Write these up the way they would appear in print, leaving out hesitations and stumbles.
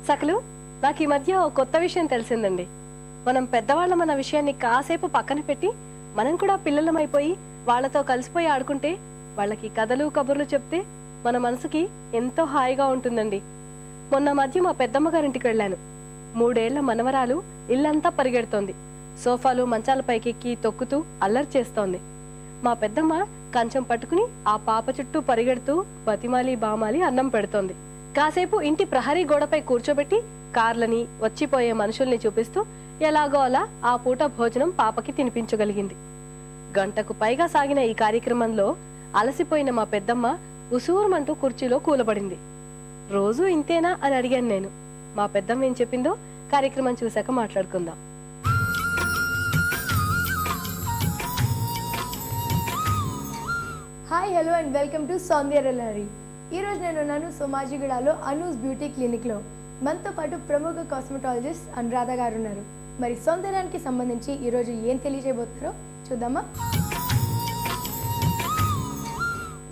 సకలు నాకు ఈ మధ్య ఓ కొత్త విషయం తెలిసిందండి. మనం పెద్దవాళ్ళం అన్న విషయాన్ని కాసేపు పక్కన పెట్టి మనం కూడా పిల్లలమైపోయి వాళ్ళతో కలిసిపోయి ఆడుకుంటే, వాళ్ళకి కథలు కబుర్లు చెప్తే మన మనసుకి ఎంతో హాయిగా ఉంటుందండి. మొన్న మధ్య మా పెద్దమ్మ గారింటికి వెళ్ళాను. 3 ఏళ్ల మనవరాలు ఇల్లంతా పరిగెడుతోంది. సోఫాలు మంచాలపైకి ఎక్కి తొక్కుతూ అల్లరి చేస్తోంది. మా పెద్దమ్మ కంచం పట్టుకుని ఆ పాప చుట్టూ పరిగెడుతూ బతిమాలి బామాలి అన్నం పెడుతోంది. కాసేపు ఇంటి ప్రహరీ గోడపై కూర్చోబెట్టి కార్లని వచ్చిపోయే మనుషుల్ని చూపిస్తూ ఎలాగో అలా ఆ పూట భోజనం పాపకి తినిపించగలిగింది. గంటకు పైగా సాగిన ఈ కార్యక్రమంలో అలసిపోయిన మా పెద్దమ్మ ఉసూరుమంటూ కుర్చీలో కూలబడింది. రోజూ ఇంతేనా అని అడిగాను నేను. మా పెద్దమ్మ ఏం చెప్పిందో కార్యక్రమం చూశాక మాట్లాడుకుందాం. Hi hello and welcome to Soundarya Lahari. ఈరోజు నేను ఉన్నాను సోమాజిగూడలో అనూస్ బ్యూటీ క్లినిక్లో. మనతో పాటు ప్రముఖ కాస్మెటాలజిస్ట్ అనురాధ గారు ఉన్నారు. మరి సౌందర్యానికి సంబంధించి ఈరోజు ఏం తెలియజేయబోతున్నారో చూద్దామా?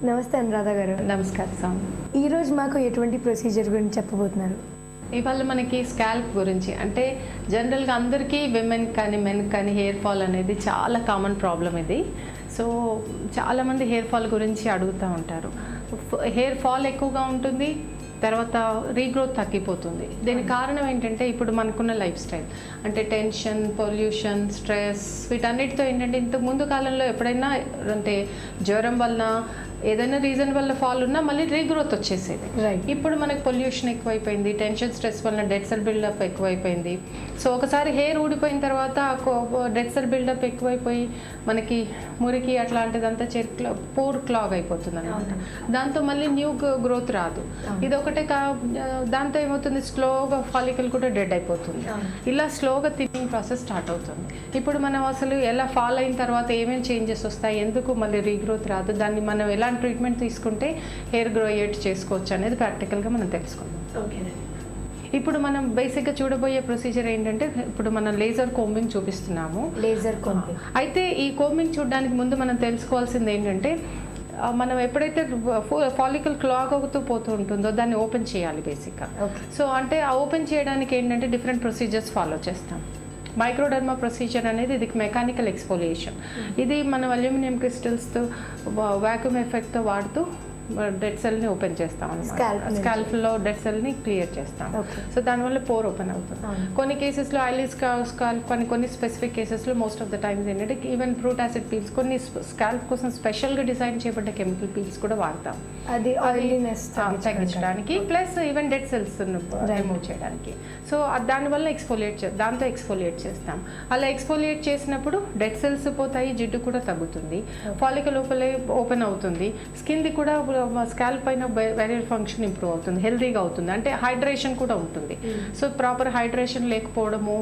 నమస్తే అనురాధ గారు. నమస్కారం. ఈరోజు మాకు ఎటువంటి ప్రొసీజర్ గురించి చెప్పబోతున్నారు? ఇవాళ మనకి స్కాల్ప్ గురించి, అంటే జనరల్గా అందరికీ విమెన్ కానీ మెన్ కానీ హెయిర్ ఫాల్ అనేది చాలా కామన్ ప్రాబ్లం ఇది. సో చాలామంది హెయిర్ ఫాల్ గురించి అడుగుతూ ఉంటారు. హెయిర్ ఫాల్ ఎక్కువగా ఉంటుంది, తర్వాత రీగ్రోత్ తగ్గిపోతుంది. దీనికి కారణం ఏంటంటే ఇప్పుడు మనకున్న లైఫ్ స్టైల్, అంటే టెన్షన్, పొల్యూషన్, స్ట్రెస్, వీటన్నిటితో ఏంటంటే ఇంతకు ముందు కాలంలో ఎప్పుడైనా అంటే జ్వరం వలన ఏదైనా రీజన్ వల్ల ఫాల్ ఉన్నా మళ్ళీ రీగ్రోత్ వచ్చేసేది. ఇప్పుడు మనకి పొల్యూషన్ ఎక్కువైపోయింది, టెన్షన్ స్ట్రెస్ వలన డెడ్ సెల్ బిల్డప్ ఎక్కువైపోయింది. సో ఒకసారి హెయిర్ ఊడిపోయిన తర్వాత డెడ్ సెల్ బిల్డప్ ఎక్కువైపోయి మనకి మురికి అట్లాంటిదంతా పూర్ క్లాగ్ అయిపోతుంది అనమాట. దాంతో మళ్ళీ న్యూ గ్రోత్ రాదు. ఇది ఒకటే దాంతో ఏమవుతుంది, స్లోగా ఫాలికల్ కూడా డెడ్ అయిపోతుంది. ఇలా స్లోగా థిన్నింగ్ ప్రాసెస్ స్టార్ట్ అవుతుంది. ఇప్పుడు మనం అసలు ఎలా ఫాల్ అయిన తర్వాత ఏమేమి చేంజెస్ వస్తాయి, ఎందుకు మళ్ళీ రీగ్రోత్ రాదు, దాన్ని మనం ఎలా ట్రీట్మెంట్ తీసుకుంటే హెయిర్ గ్రోయేట్ చేసుకోవచ్చు అనేది ప్రాక్టికల్గా మనం తెలుసుకుందాం. ఇప్పుడు మనం బేసిక్గా చూడబోయే ప్రొసీజర్ ఏంటంటే, ఇప్పుడు మనం లేజర్ కోంబింగ్ చూపిస్తున్నాము. Laser combing. అయితే ఈ కోంబింగ్ చూడడానికి ముందు మనం తెలుసుకోవాల్సింది ఏంటంటే, మనం ఎప్పుడైతే ఫాలికల్ క్లాగ్ అవుతూ పోతూ ఉంటుందో దాన్ని ఓపెన్ చేయాలి బేసిక్గా. సో అంటే ఆ ఓపెన్ చేయడానికి ఏంటంటే డిఫరెంట్ ప్రొసీజర్స్ ఫాలో చేస్తాం. మైక్రోడర్మా ప్రొసీజర్ అనేది ఇది మెకానికల్ ఎక్స్ఫోలియేషన్. ఇది మనం అల్యూమినియం క్రిస్టల్స్తో వాక్యూమ్ ఎఫెక్ట్తో వాడుతూ డెడ్ సెల్ని ఓపెన్ చేస్తాం అన్నమాట. స్కాల్ప్లో డెడ్ సెల్ని క్లియర్ చేస్తాం. సో దానివల్ల పోర్ ఓపెన్ అవుతుంది. కొన్ని కేసెస్లో ఆయిలీ స్కాల్ప్ అని, కొన్ని స్పెసిఫిక్ కేసెస్లో మోస్ట్ ఆఫ్ ద టైమ్స్ ఏంటంటే ఈవెన్ ఫ్రూట్ యాసిడ్ పీల్స్, కొన్ని స్కాల్ప్ కోసం స్పెషల్గా డిజైన్ చేయబడ్డ కెమికల్ పీల్స్ కూడా వాడతాం అది ఆయిలీనెస్ తగ్గించడానికి, plus even dead cells remove చేయడానికి. సో దానివల్ల దాంతో ఎక్స్ఫోలియేట్ చేస్తాం. అలా ఎక్స్ఫోలియేట్ చేసినప్పుడు డెడ్ సెల్స్ పోతాయి, జిడ్డు కూడా తగ్గుతుంది, ఫాలికల్ ఓపెన్ అవుతుంది, స్కిన్ది కూడా స్కాల్ప్ పైన వైరల్ ఫంక్షన్ ఇంప్రూవ్ అవుతుంది, హెల్తీగా అవుతుంది, అంటే హైడ్రేషన్ కూడా ఉంటుంది. సో ప్రాపర్ హైడ్రేషన్ లేకపోవడము,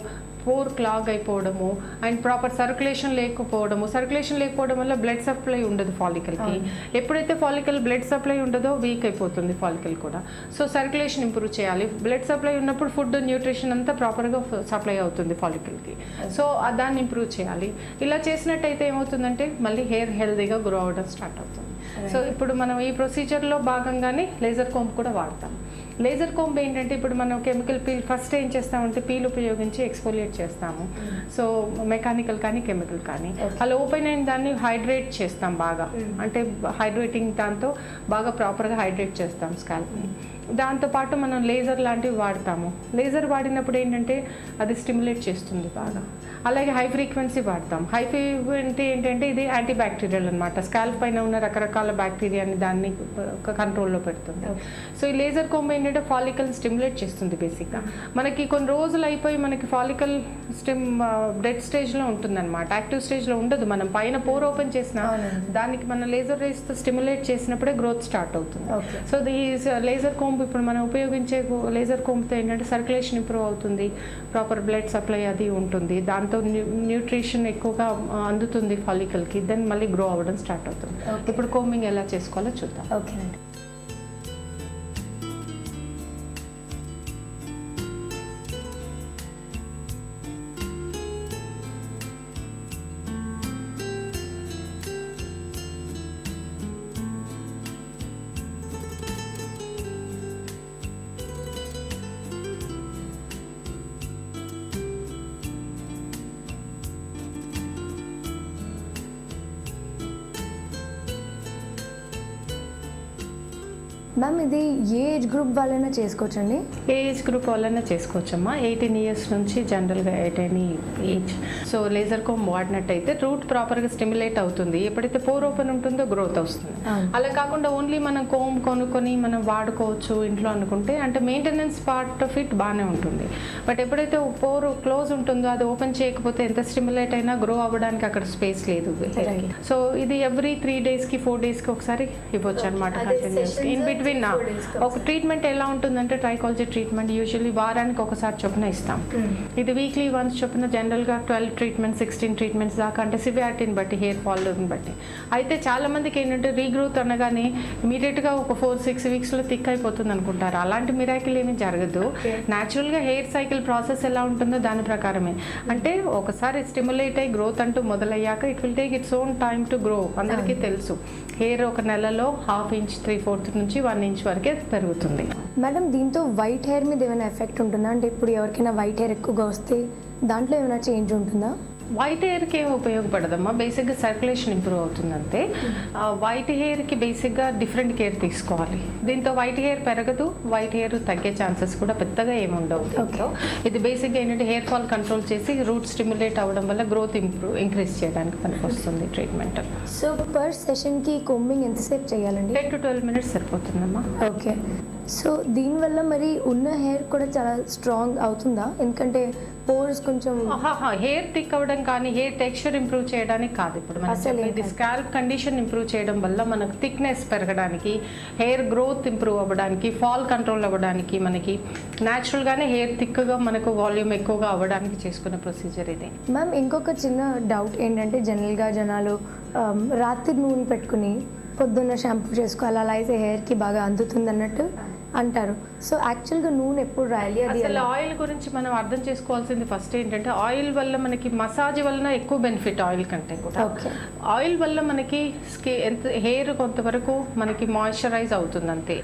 పోర్ క్లాగ్ అయిపోవడము, అండ్ ప్రాపర్ సర్క్యులేషన్ లేకపోవడం వల్ల బ్లడ్ సప్లై ఉండదు ఫాలికల్కి. ఎప్పుడైతే ఫాలికల్ బ్లడ్ సప్లై ఉండదో వీక్ అయిపోతుంది ఫాలికల్ కూడా. సో సర్క్యులేషన్ ఇంప్రూవ్ చేయాలి. బ్లడ్ సప్లై ఉన్నప్పుడు ఫుడ్, న్యూట్రిషన్ అంతా ప్రాపర్గా సప్లై అవుతుంది ఫాలికల్కి. సో దాన్ని ఇంప్రూవ్ చేయాలి. ఇలా చేసినట్టయితే ఏమవుతుందంటే మళ్ళీ హెయిర్ హెల్తీగా గ్రో అవ్వడం స్టార్ట్ అవుతుంది. సో ఇప్పుడు మనం ఈ ప్రొసీజర్లో భాగంగానే లేజర్ కోంబ్ కూడా వాడతాం. లేజర్ కోంబ్ ఏంటంటే ఇప్పుడు మనం కెమికల్ పీల్ ఫస్ట్ ఏం చేస్తామంటే పీల్ ఉపయోగించి ఎక్స్ఫోలియేట్ చేస్తాము. సో మెకానికల్ కానీ కెమికల్ కానీ అలా ఓపెన్ అయిన దాన్ని హైడ్రేట్ చేస్తాం బాగా, అంటే హైడ్రేటింగ్ దాంతో బాగా ప్రాపర్గా హైడ్రేట్ చేస్తాం స్కాల్ప్ని. దాంతోపాటు మనం లేజర్ లాంటివి వాడతాము. లేజర్ వాడినప్పుడు ఏంటంటే అది స్టిమ్యులేట్ చేస్తుంది బాగా. అలాగే హై ఫ్రీక్వెన్సీ వాడతాం. హై ఫ్రీక్వెన్సీ ఏంటంటే ఇది యాంటీ బ్యాక్టీరియల్ అనమాట. స్కాల్ప్ పైన ఉన్న రకరకాల బ్యాక్టీరియాని దాన్ని కంట్రోల్లో పెడుతుంది. సో ఈ లేజర్ కోంబ్ ఏంటంటే ఫాలికల్ స్టిమ్యులేట్ చేస్తుంది బేసిక్గా. మనకి కొన్ని రోజులు అయిపోయి మనకి ఫాలికల్ డెడ్ స్టేజ్లో ఉంటుందన్నమాట, యాక్టివ్ స్టేజ్లో ఉండదు. మనం పైన పోర్ ఓపెన్ చేసిన దానికి మనం లేజర్ రేస్తో స్టిమ్యులేట్ చేసినప్పుడే గ్రోత్ స్టార్ట్ అవుతుంది. సో ఈ లేజర్ కోంబ్ ఇప్పుడు మనం ఉపయోగించే లేజర్ కోంబ్తో ఏంటంటే సర్క్యులేషన్ ఇంప్రూవ్ అవుతుంది, ప్రాపర్ బ్లడ్ సప్లై అది ఉంటుంది, దాంతో న్యూట్రిషన్ ఎక్కువగా అందుతుంది ఫాలికల్కి, దెన్ మళ్ళీ గ్రో అవ్వడం స్టార్ట్ అవుతుంది. ఇప్పుడు కోంబింగ్ ఎలా చేసుకోవాలో చూద్దాం. ఓకేనండి. మ్యామ్ ఇది ఏ ఏజ్ గ్రూప్ వాళ్ళైనా చేసుకోవచ్చండి? ఏ ఏజ్ గ్రూప్ వాళ్ళైనా చేసుకోవచ్చమ్మా. 18 ఇయర్స్ నుంచి జనరల్గా at any age. So laser comb వాడినట్టయితే రూట్ ప్రాపర్గా స్టిమ్యులేట్ అవుతుంది. ఎప్పుడైతే పోర్ ఓపెన్ ఉంటుందో గ్రోత్ వస్తుంది. అలా కాకుండా ఓన్లీ మనం కోమ్ కొనుక్కొని మనం వాడుకోవచ్చు ఇంట్లో అనుకుంటే, అంటే మెయింటెనెన్స్ పార్ట్ ఆఫ్ ఇట్ బాగానే ఉంటుంది. బట్ ఎప్పుడైతే పోర్ క్లోజ్ ఉంటుందో అది ఓపెన్ చేయకపోతే ఎంత స్టిమ్యులేట్ అయినా గ్రో అవ్వడానికి అక్కడ స్పేస్ లేదు. సో ఇది ఎవ్రీ 3 డేస్కి 4 డేస్కి ఒకసారి ఇవ్వచ్చు అనమాట కంటిన్యూస్గా. ఇన్ బిట్వీన్ ఒక ట్రీట్మెంట్ ఎలా ఉంటుందంటే ట్రైకాలజీ ట్రీట్మెంట్ యూజువల్లీ వారానికి ఒకసారి చొప్పున ఇస్తాం. ఇది వీక్లీ వన్స్ చొప్పున జనరల్గా 12 ట్రీట్మెంట్స్ 16 ట్రీట్మెంట్స్ దాకా, అంటే సివియారిటీని బట్టి హెయిర్ ఫాల్ని బట్టి. అయితే చాలా మందికి ఏంటంటే రీగ్రోత్ అనగానే ఇమీడియట్గా ఒక 4-6 వీక్స్లో థిక్ అయిపోతుంది అనుకుంటారు. అలాంటి మిరాకిల్ ఏమీ జరగదు. న్యాచురల్గా హెయిర్ సైకిల్ ప్రాసెస్ ఎలా ఉంటుందో దాని ప్రకారమే. అంటే ఒకసారి స్టిమ్యులేట్ అయ్యి గ్రోత్ అంటూ మొదలయ్యాక it will take its own time to grow. అందరికీ తెలుసు హెయిర్ ఒక నెలలో 1/2 ఇంచ్ 3/4 నుంచి 1 ఇంచ్ వరకే పెరుగుతుంది. మేడం దీంతో వైట్ హెయిర్ మీద ఏమైనా ఎఫెక్ట్ ఉంటుందా? అంటే ఇప్పుడు ఎవరికైనా వైట్ హెయిర్ ఎక్కువగా వస్తే దాంట్లో ఏమైనా చేంజ్ ఉంటుందా? వైట్ హెయిర్కి ఏమి ఉపయోగపడదమ్మా, బేసిక్గా సర్క్యులేషన్ ఇంప్రూవ్ అవుతుంది అంతే. వైట్ హెయిర్కి బేసిక్గా డిఫరెంట్ కేర్ తీసుకోవాలి. దీంతో వైట్ హెయిర్ పెరగదు, వైట్ హెయిర్ తగ్గే ఛాన్సెస్ కూడా పెద్దగా ఏమి ఉండవు. ఇది బేసిక్గా ఏంటంటే హెయిర్ ఫాల్ కంట్రోల్ చేసి రూట్ స్టిమ్యులేట్ అవ్వడం వల్ల గ్రోత్ ఇంక్రీజ్ చేయడానికి పనికి వస్తుంది ట్రీట్మెంట్. సో పర్ సెషన్కి కోంబింగ్ ఎంతసేపు చేయాలండి? 10 to 12 minutes సరిపోతుందమ్మా. ఓకే. సో దీనివల్ల మరి ఉన్న హెయిర్ కూడా చాలా స్ట్రాంగ్ అవుతుందా? ఎందుకంటే పోర్స్ కొంచెం హెయిర్ థిక్ అవ్వడం కానీ హెయిర్ టెక్స్చర్ ఇంప్రూవ్ చేయడానికి కాదు. ఇప్పుడు ఇది స్కాల్ప్ కండిషన్ ఇంప్రూవ్ చేయడం వల్ల మనకు థిక్నెస్ పెరగడానికి, హెయిర్ గ్రోత్ ఇంప్రూవ్ అవ్వడానికి, ఫాల్ కంట్రోల్ అవ్వడానికి, మనకి న్యాచురల్గానే హెయిర్ థిక్గా మనకు వాల్యూమ్ ఎక్కువగా అవ్వడానికి చేసుకునే ప్రొసీజర్ ఇది. మ్యామ్ ఇంకొక చిన్న డౌట్ ఏంటంటే జనరల్గా జనాలు రాత్రి నూనె పెట్టుకుని పొద్దున్న షాంపూ చేసుకోవాలి, అలా అయితే హెయిర్కి బాగా అందుతుంది అన్నట్టు అంటారు. సో యాక్చువల్గా నూనె ఎప్పుడు రాయాలి? అది అసలు ఆయిల్ గురించి మనం అర్థం చేసుకోవాల్సింది ఫస్ట్ ఏంటంటే ఆయిల్ వల్ల మనకి మసాజ్ వలన ఎక్కువ బెనిఫిట్ ఆయిల్ కంటే కూడా. ఆయిల్ వల్ల మనకి హెయిర్ కొంతవరకు మనకి మాయిశ్చరైజ్ అవుతుంది అంతే,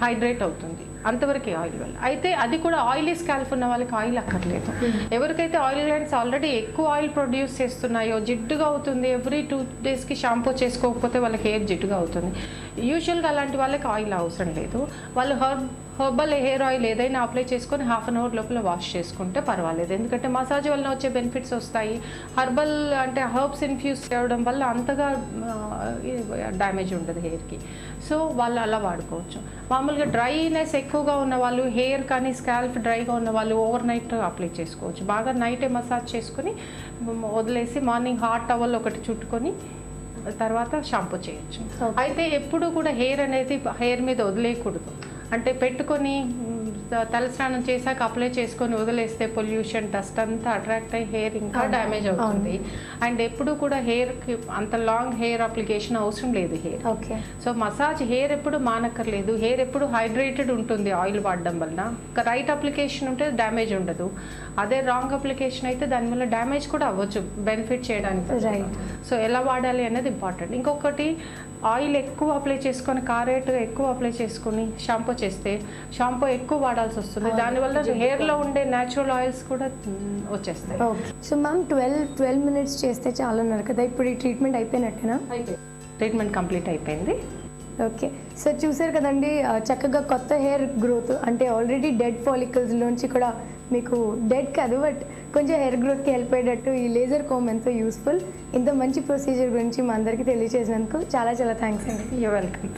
హైడ్రేట్ అవుతుంది అంతవరకు ఆయిల్ వల్ల. అయితే అది కూడా ఆయిలీ స్కాల్ప్ ఉన్న వాళ్ళకి ఆయిల్ అక్కర్లేదు. ఎవరికైతే ఆయిల్ గ్లాండ్స్ ఆల్రెడీ ఎక్కువ ఆయిల్ ప్రొడ్యూస్ చేస్తున్నాయో, జిడ్డుగా అవుతుంది, ఎవ్రీ 2 డేస్కి షాంపూ చేసుకోకపోతే వాళ్ళకి హెయిర్ జిడ్డుగా అవుతుంది. యూజువల్గా అలాంటి వాళ్ళకి ఆయిల్ అవసరం లేదు. వాళ్ళు హెర్బల్ హెయిర్ ఆయిల్ ఏదైనా అప్లై చేసుకొని 1/2 అవర్ లోపల వాష్ చేసుకుంటే పర్వాలేదు. ఎందుకంటే మసాజ్ వల్ల వచ్చే బెనిఫిట్స్ వస్తాయి. హెర్బల్ అంటే హర్బ్స్ ఇన్ఫ్యూజ్ చేయడం వల్ల అంతగా డ్యామేజ్ ఉండదు హెయిర్కి. సో వాళ్ళు అలా వాడుకోవచ్చు. మామూలుగా డ్రైనెస్ ఎక్కువగా ఉన్న వాళ్ళు, హెయిర్ కానీ స్కాల్ప్ డ్రైగా ఉన్న వాళ్ళు ఓవర్ నైట్ అప్లై చేసుకోవచ్చు. బాగా నైటే మసాజ్ చేసుకుని వదిలేసి మార్నింగ్ హాట్ టవల్ ఒకటి చుట్టుకొని తర్వాత షాంపూ చేయొచ్చు. అయితే ఎప్పుడు కూడా హెయిర్ అనేది హెయిర్ మీద వదిలేయకూడదు. అంటే పెట్టుకొని తలస్నానం చేశాక అప్లై చేసుకొని వదిలేస్తే పొల్యూషన్ డస్ట్ అంతా అట్రాక్ట్ అయ్యి హెయిర్ ఇంకా డ్యామేజ్ అవుతుంది. అండ్ ఎప్పుడు కూడా హెయిర్కి అంత లాంగ్ హెయిర్ అప్లికేషన్ అవసరం లేదు హెయిర్. సో మసాజ్ హెయిర్ ఎప్పుడు మానక్కర్లేదు. హెయిర్ ఎప్పుడు హైడ్రేటెడ్ ఉంటుంది ఆయిల్ వాడడం వలన. రైట్ అప్లికేషన్ ఉంటే డ్యామేజ్ ఉండదు. అదే రాంగ్ అప్లికేషన్ అయితే దానివల్ల డ్యామేజ్ కూడా అవ్వచ్చు బెనిఫిట్ చేయడానికి. సో ఎలా వాడాలి అనేది ఇంపార్టెంట్. ఇంకొకటి ఆయిల్ ఎక్కువ అప్లై చేసుకొని కారేట్ ఎక్కువ అప్లై చేసుకుని షాంపూ చేస్తే షాంపూ ఎక్కువ వాడాల్సి వస్తుంది. దానివల్ల హెయిర్లో ఉండే న్యాచురల్ ఆయిల్స్ కూడా వచ్చేస్తాయి. సో మ్యామ్ 12 minutes చేస్తే చాలా అన్నారు కదా, ఇప్పుడు ఈ ట్రీట్మెంట్ అయిపోయినట్టేనా? ట్రీట్మెంట్ కంప్లీట్ అయిపోయింది. ఓకే. సో చూసారు కదండి, చక్కగా కొత్త హెయిర్ గ్రోత్, అంటే ఆల్రెడీ డెడ్ ఫాలికల్స్లోంచి కూడా మీకు డెడ్ కాదు బట్ కొంచెం హెయిర్ గ్రోత్కి హెల్ప్ అయ్యేటట్టు ఈ లేజర్ కోమ్ ఎంతో యూస్ఫుల్. ఇంత మంచి ప్రొసీజర్ గురించి మా అందరికీ తెలియజేసినందుకు చాలా చాలా థ్యాంక్స్ అండి. You're welcome.